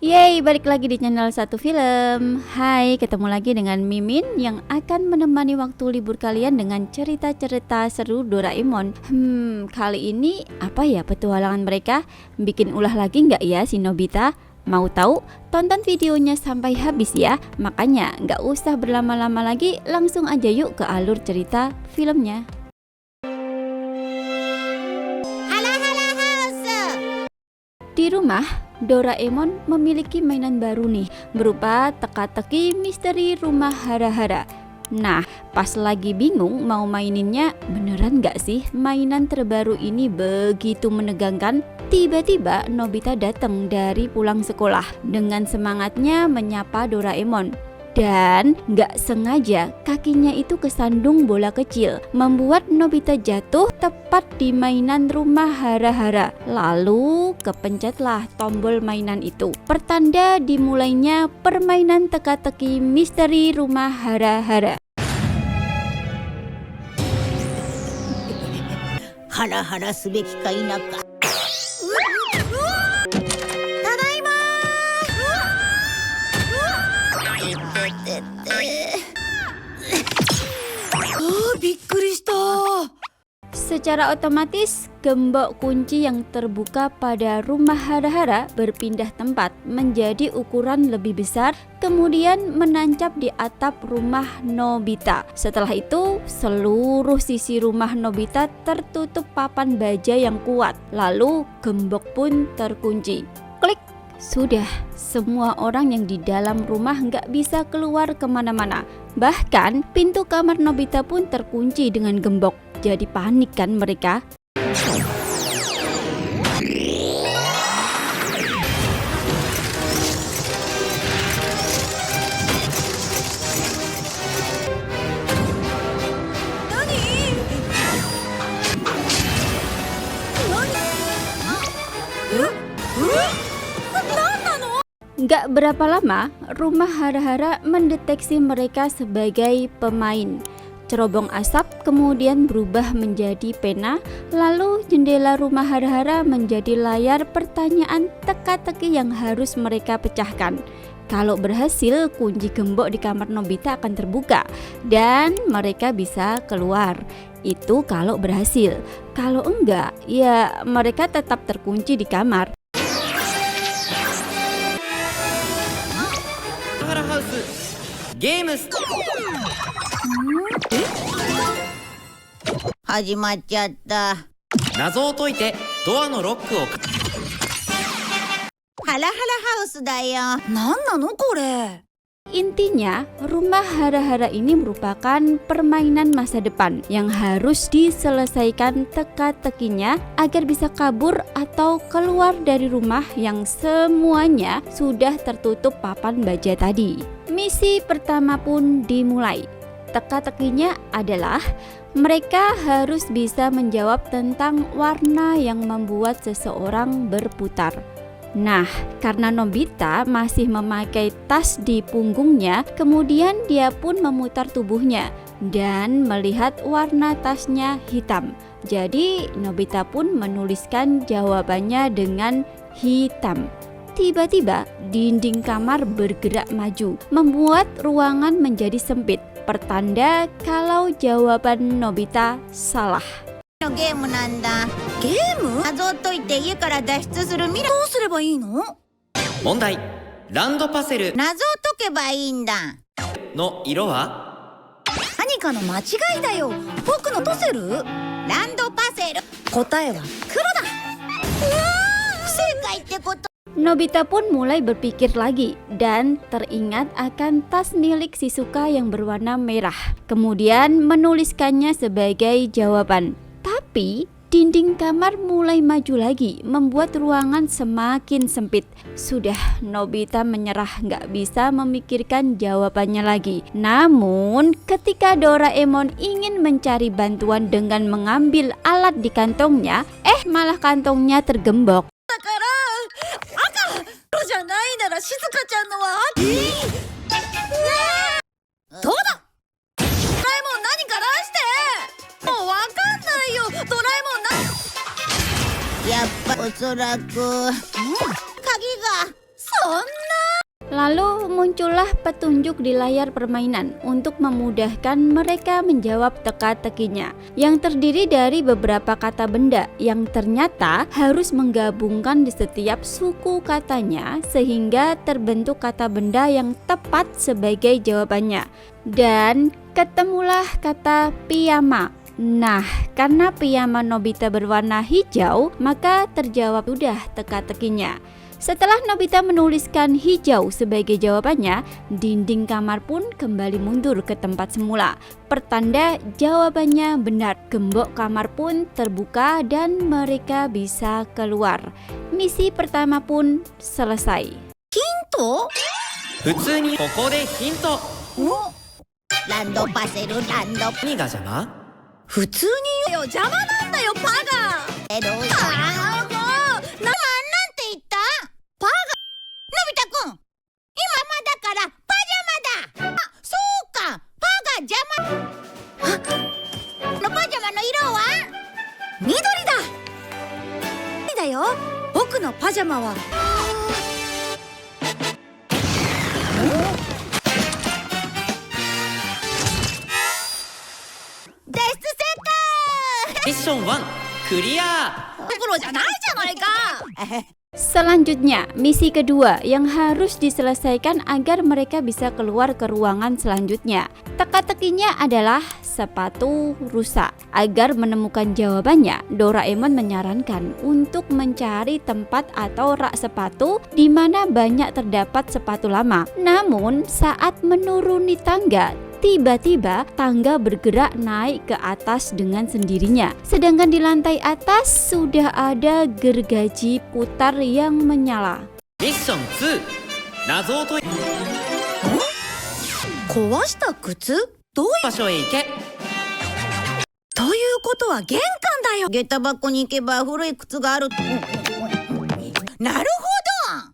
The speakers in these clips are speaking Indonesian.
Yeay, balik lagi di channel Satu Film. Hai, ketemu lagi dengan Mimin yang akan menemani waktu libur kalian dengan cerita-cerita seru Doraemon. Kali ini apa ya petualangan mereka? Bikin ulah lagi nggak ya si Nobita? Mau tahu? Tonton videonya sampai habis ya. Makanya nggak usah berlama-lama lagi, langsung aja yuk ke alur cerita filmnya. Di rumah, Doraemon memiliki mainan baru nih, berupa teka-teki misteri rumah hara-hara. Nah, pas lagi bingung mau maininnya, beneran gak sih mainan terbaru ini begitu menegangkan? Tiba-tiba Nobita datang dari pulang sekolah dengan semangatnya menyapa Doraemon. Dan gak sengaja kakinya itu kesandung bola kecil, membuat Nobita jatuh tepat di mainan rumah hara-hara. Lalu kepencetlah tombol mainan itu, pertanda dimulainya permainan teka-teki misteri rumah hara-hara. Hara-hara すべきか否か。Secara otomatis, gembok kunci yang terbuka pada rumah hara-hara berpindah tempat menjadi ukuran lebih besar, kemudian menancap di atap rumah Nobita. Setelah itu, seluruh sisi rumah Nobita tertutup papan baja yang kuat, lalu gembok pun terkunci. Klik! Sudah, semua orang yang di dalam rumah nggak bisa keluar kemana-mana. Bahkan, pintu kamar Nobita pun terkunci dengan gembok. Jadi panik kan mereka? Gak berapa lama, rumah hara-hara mendeteksi mereka sebagai pemain. Cerobong asap kemudian berubah menjadi pena, lalu jendela rumah hara-hara menjadi layar pertanyaan teka-teki yang harus mereka pecahkan. Kalau berhasil, kunci gembok di kamar Nobita akan terbuka dan mereka bisa keluar. Itu kalau berhasil. Kalau enggak, ya mereka tetap terkunci di kamar. Game 始まっちゃった。謎を解いてドアのロックを。ハラハラハウスだよ。なんなのこれ。 Intinya, rumah hara-hara ini merupakan permainan masa depan yang harus diselesaikan teka-tekinya agar bisa kabur atau keluar dari rumah yang semuanya sudah tertutup papan baja tadi. Misi pertama pun dimulai. Teka-tekinya adalah mereka harus bisa menjawab tentang warna yang membuat seseorang berputar. Nah, karena Nobita masih memakai tas di punggungnya, kemudian dia pun memutar tubuhnya dan melihat warna tasnya hitam. Jadi, Nobita pun menuliskan jawabannya dengan hitam. Tiba-tiba, dinding kamar bergerak maju, membuat ruangan menjadi sempit, pertanda kalau jawaban Nobita salah. のゲームなんだ。ゲーム？謎を解いて家から脱出する未来。どうすればいいの？問題。ランドパセル謎を解けばいいんだ。の色は？何かの間違いだよ。僕のトセル？ランドパセル。答えは黒だ。不正解ってこと。 Nobita pun mulai berpikir lagi dan teringat akan tas milik Shizuka yang berwarna merah. Kemudian menuliskannya sebagai jawaban. Tapi dinding kamar mulai maju lagi, membuat ruangan semakin sempit. Sudah, Nobita menyerah, gak bisa memikirkan jawabannya lagi. Namun ketika Doraemon ingin mencari bantuan dengan mengambil alat di kantongnya, malah kantongnya tergembok. 黒じゃないなら静香ちゃんのはどうだ。ドラえもん何か出して。もうわかんないよ。ドラえもんやっぱおそらく鍵が。そ Lalu muncullah petunjuk di layar permainan untuk memudahkan mereka menjawab teka-tekinya yang terdiri dari beberapa kata benda yang ternyata harus menggabungkan di setiap suku katanya sehingga terbentuk kata benda yang tepat sebagai jawabannya. Dan ketemulah kata piyama. Nah, karena piyama Nobita berwarna hijau, maka terjawab sudah teka-tekinya. Setelah Nobita menuliskan hijau sebagai jawabannya, dinding kamar pun kembali mundur ke tempat semula. Pertanda jawabannya benar. Gembok kamar pun terbuka dan mereka bisa keluar. Misi pertama pun selesai. 普通にここでヒント。ランドパセルランド何が邪魔？普通に言うよ、邪魔なんだよパガ。パセルもうなんて言ったパガ。のび太くん、今まだからパジャマだ。あ、そうか、パが邪魔。のパジャマの色は緑だ。緑だよ。僕のパジャマは脱出成ミッション1クリア。プロじゃないじゃないか。 Selanjutnya, misi kedua yang harus diselesaikan agar mereka bisa keluar ke ruangan selanjutnya. Teka-tekinya adalah sepatu rusak. Agar menemukan jawabannya, Doraemon menyarankan untuk mencari tempat atau rak sepatu di mana banyak terdapat sepatu lama. Namun, saat menuruni tangga, tiba-tiba tangga bergerak naik ke atas dengan sendirinya. Sedangkan di lantai atas sudah ada gergaji putar yang menyala. ミッション2謎を解い壊した靴？どういう場所へ行け。ということは玄関だよ。下駄箱に行けば古い靴がある。なるほど。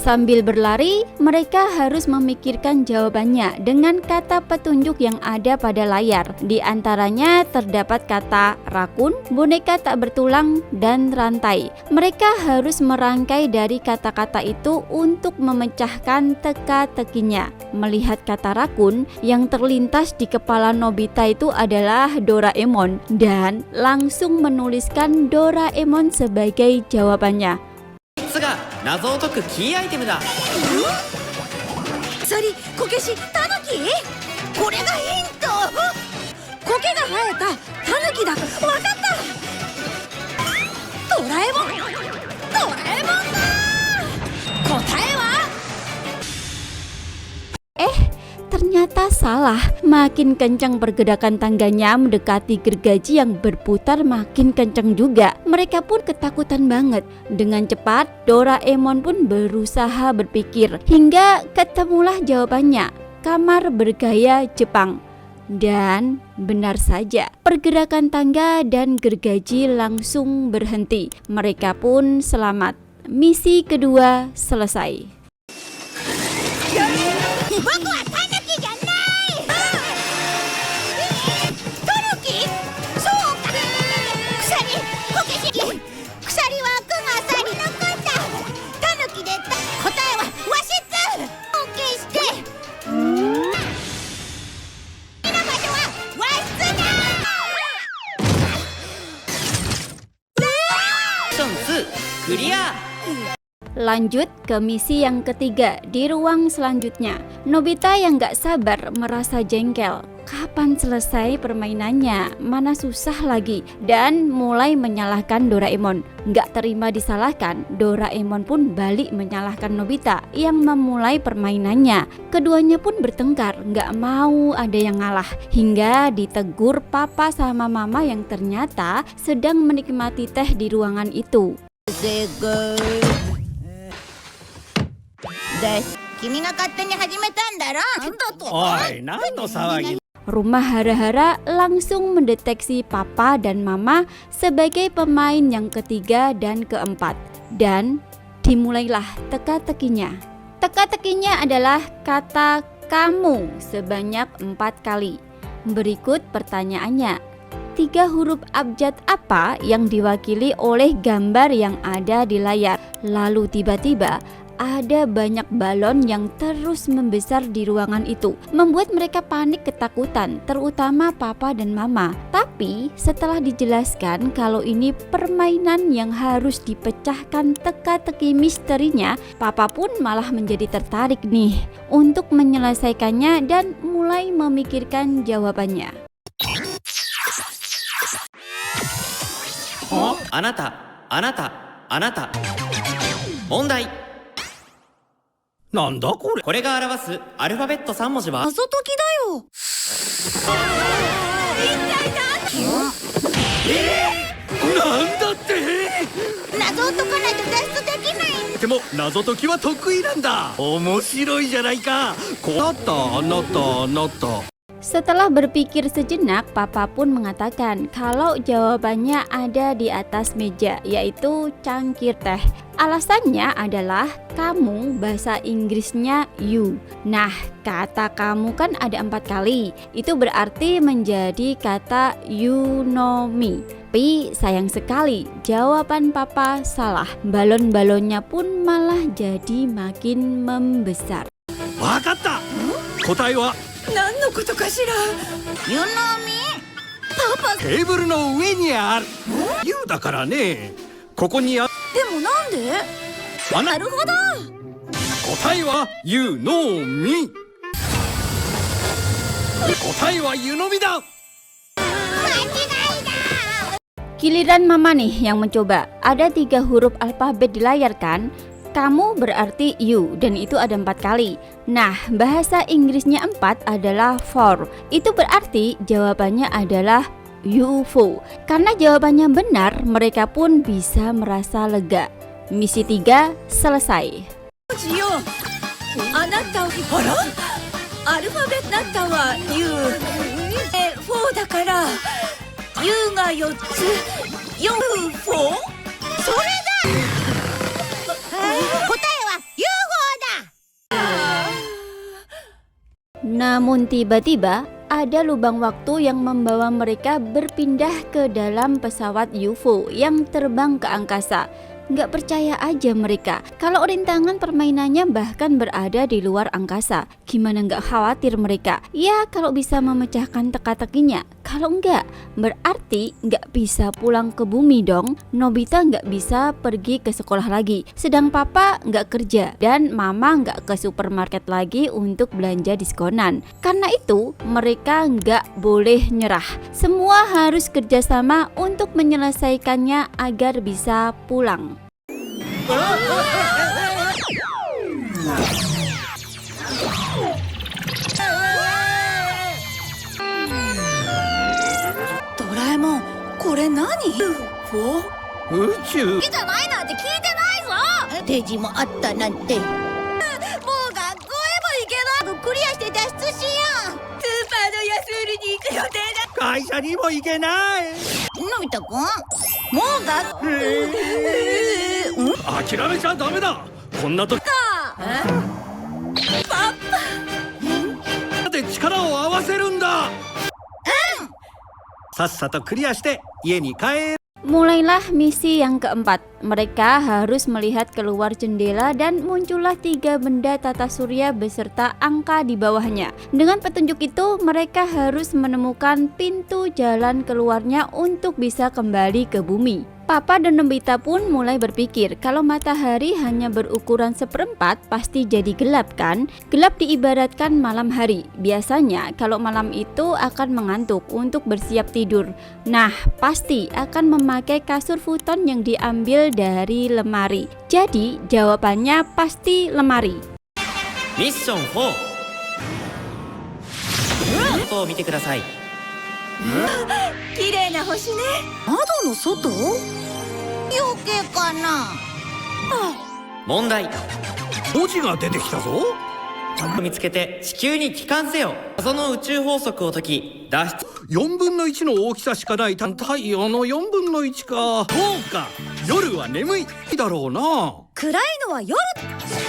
Sambil berlari, mereka harus memikirkan jawabannya dengan kata petunjuk yang ada pada layar. Di antaranya terdapat kata rakun, boneka tak bertulang, dan rantai. Mereka harus merangkai dari kata-kata itu untuk memecahkan teka-tekinya. Melihat kata rakun, yang terlintas di kepala Nobita itu adalah Doraemon dan langsung menuliskan Doraemon sebagai jawabannya. 3つが謎を解くキーアイテムだ。鎖、こけし、タヌキ？これがヒント。苔が生えたタヌキだ。わかった。ドラえもん。ドラえもんだ。答えは？ Ternyata salah. Makin kencang pergerakan tangganya mendekati gergaji yang berputar makin kencang juga. Mereka pun ketakutan banget. Dengan cepat, Doraemon pun berusaha berpikir hingga ketemulah jawabannya. Kamar bergaya Jepang. Dan benar saja, pergerakan tangga dan gergaji langsung berhenti. Mereka pun selamat. Misi kedua selesai. 僕はタヌキじゃない。タヌキ？そうか。鎖、こけし、鎖はクマサリのこと。タヌキで答えは和室。こけして。次の場所は和室だ。ミッション2クリア。 Lanjut ke misi yang ketiga di ruang selanjutnya. Nobita yang gak sabar merasa jengkel. Kapan selesai permainannya? Mana susah lagi. Dan mulai menyalahkan Doraemon. Gak terima disalahkan, Doraemon pun balik menyalahkan Nobita yang memulai permainannya. Keduanya pun bertengkar, gak mau ada yang ngalah. Hingga ditegur papa sama mama yang ternyata sedang menikmati teh di ruangan itu. 君が勝手に始めたんだろ。なんだと。おい、何の騒ぎ。 Rumah hara-hara langsung mendeteksi papa dan mama sebagai pemain yang ketiga dan keempat. Dan Dimulailah teka-tekinya. Teka-tekinya adalah kata kamu sebanyak 4 kali. Berikut pertanyaannya. 3 huruf abjad apa yang diwakili oleh gambar yang ada di layar? Lalu tiba-tiba ada banyak balon yang terus membesar di ruangan itu, membuat mereka panik ketakutan, terutama papa dan mama. Tapi setelah dijelaskan kalau ini permainan yang harus dipecahkan teka-teki misterinya, papa pun malah menjadi tertarik nih untuk menyelesaikannya dan mulai memikirkan jawabannya. あなたあなたあなた問題なんだこれ。これが表すアルファベット3文字は謎解きだよ。なんだって。謎を解かないと脱出できない。でも謎解きは得意なんだ。面白いじゃないか。こうなったあなたあなた。 Setelah berpikir sejenak, papa pun mengatakan kalau jawabannya ada di atas meja, yaitu cangkir teh. Alasannya adalah kamu bahasa Inggrisnya you. Nah, kata kamu kan ada 4 kali. Itu berarti menjadi kata you know me. Tapi sayang sekali, jawaban papa salah. Balon-balonnya pun malah jadi makin membesar. わかった。答えは 何のことかしら。ユノミテーブルの上にある。U だからね。ここにあ。でもなんで？なるほど。答えは You know me。答えは湯飲みだ。 Giliran mama nih yang mencoba. Ada 3 huruf alfabet di layar kan? Kamu berarti you dan itu ada 4 kali. Nah, bahasa Inggrisnya 4 adalah for. Itu berarti jawabannya adalah UFO. Karena jawabannya benar, mereka pun bisa merasa lega. Misi 3 selesai. あなた、あら？アルファベットだったわ。U、4だから U が4つ。UFO？ それだ。答えは UFO だ。 Namun tiba-tiba ada lubang waktu yang membawa mereka berpindah ke dalam pesawat UFO yang terbang ke angkasa. Nggak percaya aja mereka kalau rintangan permainannya bahkan berada di luar angkasa. Gimana nggak khawatir mereka? Ya kalau bisa memecahkan teka-tekinya. Kalau enggak, berarti nggak bisa pulang ke bumi dong. Nobita nggak bisa pergi ke sekolah lagi. Sedang papa nggak kerja dan mama nggak ke supermarket lagi untuk belanja diskonan. Karena itu mereka nggak boleh nyerah. Semua harus kerjasama untuk menyelesaikannya agar bisa pulang. ドラえもん、これ何？ UFO？ 宇宙。じゃないなんて聞いてないぞ。デジもあったなんて。もう学校へも行けない。クリアして脱出しよう。スーパーの安売りに行く予定だ。会社にも行けない。のび太くん、もう学校。諦めちゃダメだ。こんな時で力を合わせるんだ。さっさとクリアして家に帰る。 Mulailah misi yang keempat. Mereka harus melihat keluar jendela dan muncullah 3 benda tata surya beserta angka di bawahnya. Dengan petunjuk itu, mereka harus menemukan pintu jalan keluarnya untuk bisa kembali ke bumi. Papa dan Nobita pun mulai berpikir kalau matahari hanya berukuran 1/4 pasti jadi gelap kan? Gelap diibaratkan malam hari. Biasanya kalau malam itu akan mengantuk untuk bersiap tidur. Nah, pasti akan memakai kasur futon yang diambil dari lemari. Jadi jawabannya pasti lemari. ミッション4外を見てください。綺麗な星ね。窓の外？余計かな。問題文字が出てきたぞ。見つけて地球に帰還せよ。謎の宇宙法則を解き脱出。 4分の1の大きさしかない太陽の4分の1か。そうか。夜は眠いだろうな。暗いのは夜。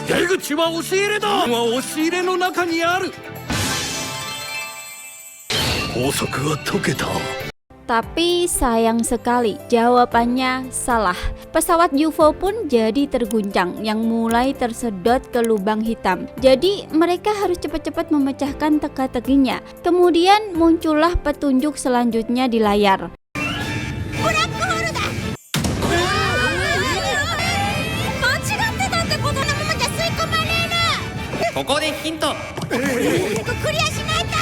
出口は押し入れだ。は押し入れの中にある。法則は解けた。 Tapi sayang sekali, jawabannya salah. Pesawat UFO pun jadi terguncang yang mulai tersedot ke lubang hitam. Jadi mereka harus cepat-cepat memecahkan teka-tekinya. Kemudian muncullah petunjuk selanjutnya di layar. ブラックホールだ。間違ってたってことなままじゃ吸い込まれる。ここでヒント。クリアしないと。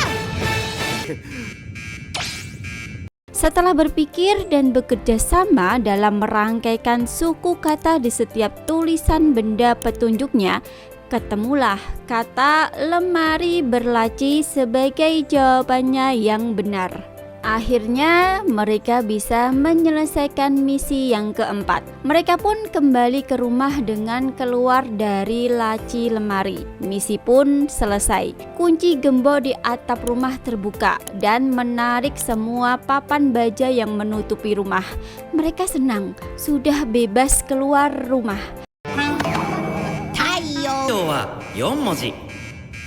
Setelah berpikir dan bekerja sama dalam merangkaikan suku kata di setiap tulisan benda petunjuknya, ketemulah kata lemari berlaci sebagai jawabannya yang benar. Akhirnya mereka bisa menyelesaikan misi yang keempat. Mereka pun kembali ke rumah dengan keluar dari laci lemari. Misi pun selesai. Kunci gembok di atap rumah terbuka dan menarik semua papan baja yang menutupi rumah. Mereka senang, sudah bebas keluar rumah. 太陽。今日は4文字。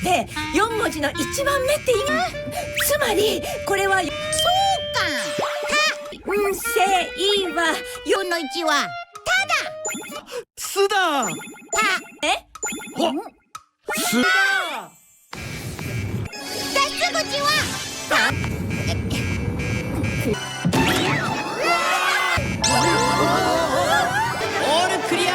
で4文字の1番目って意味。つまりこれはそうか。せいは4の1はすだ。えほすだ。脱出口はオールクリア。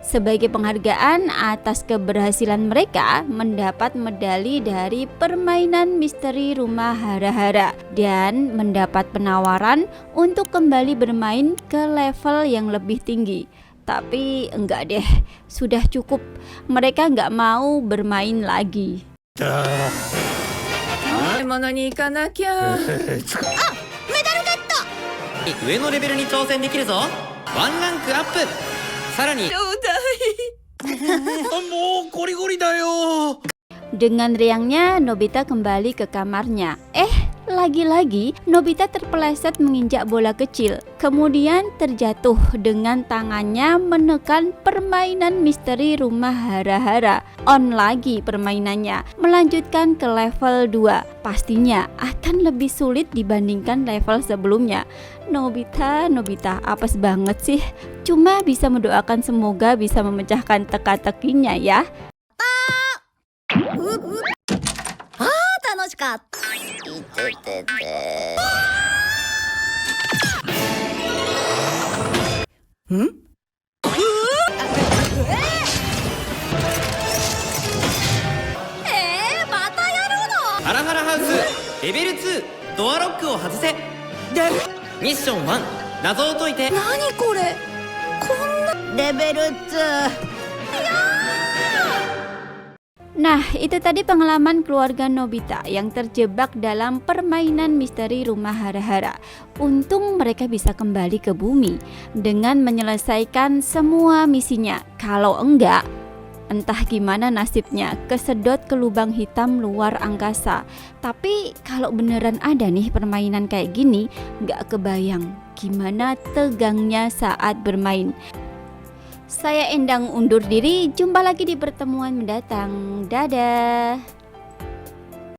Sebagai penghargaan atas keberhasilan mereka mendapat medali dari permainan misteri rumah hara-hara dan mendapat penawaran untuk kembali bermain ke level yang lebih tinggi. Tapi enggak deh, sudah cukup. Mereka enggak mau bermain lagi. 物に行かなきゃ。メダルゲット。上のレベルに挑戦できるぞ。ワンランクアップ。さらにちょうだい。もうゴリゴリだよ。 Dengan riangnya Nobita kembali ke kamarnya. Lagi-lagi Nobita terpeleset menginjak bola kecil. Kemudian terjatuh dengan tangannya menekan permainan misteri rumah hara-hara. On lagi permainannya, melanjutkan ke level 2. Pastinya akan lebih sulit dibandingkan level sebelumnya. Nobita, apes banget sih. Cuma bisa mendoakan semoga bisa memecahkan teka-tekinya ya. 楽しかった。いててて。またやるの？ハラハラハウスレベル2ドアロックを外せ。ミッション1謎を解いて。何これ？こんなレベル2。 Nah, itu tadi pengalaman keluarga Nobita yang terjebak dalam permainan misteri rumah hara-hara. Untung mereka bisa kembali ke bumi dengan menyelesaikan semua misinya. Kalau enggak, entah gimana nasibnya, kesedot ke lubang hitam luar angkasa. Tapi kalau beneran ada nih permainan kayak gini, nggak kebayang gimana tegangnya saat bermain. Saya Endang undur diri, jumpa lagi di pertemuan mendatang. Dadah.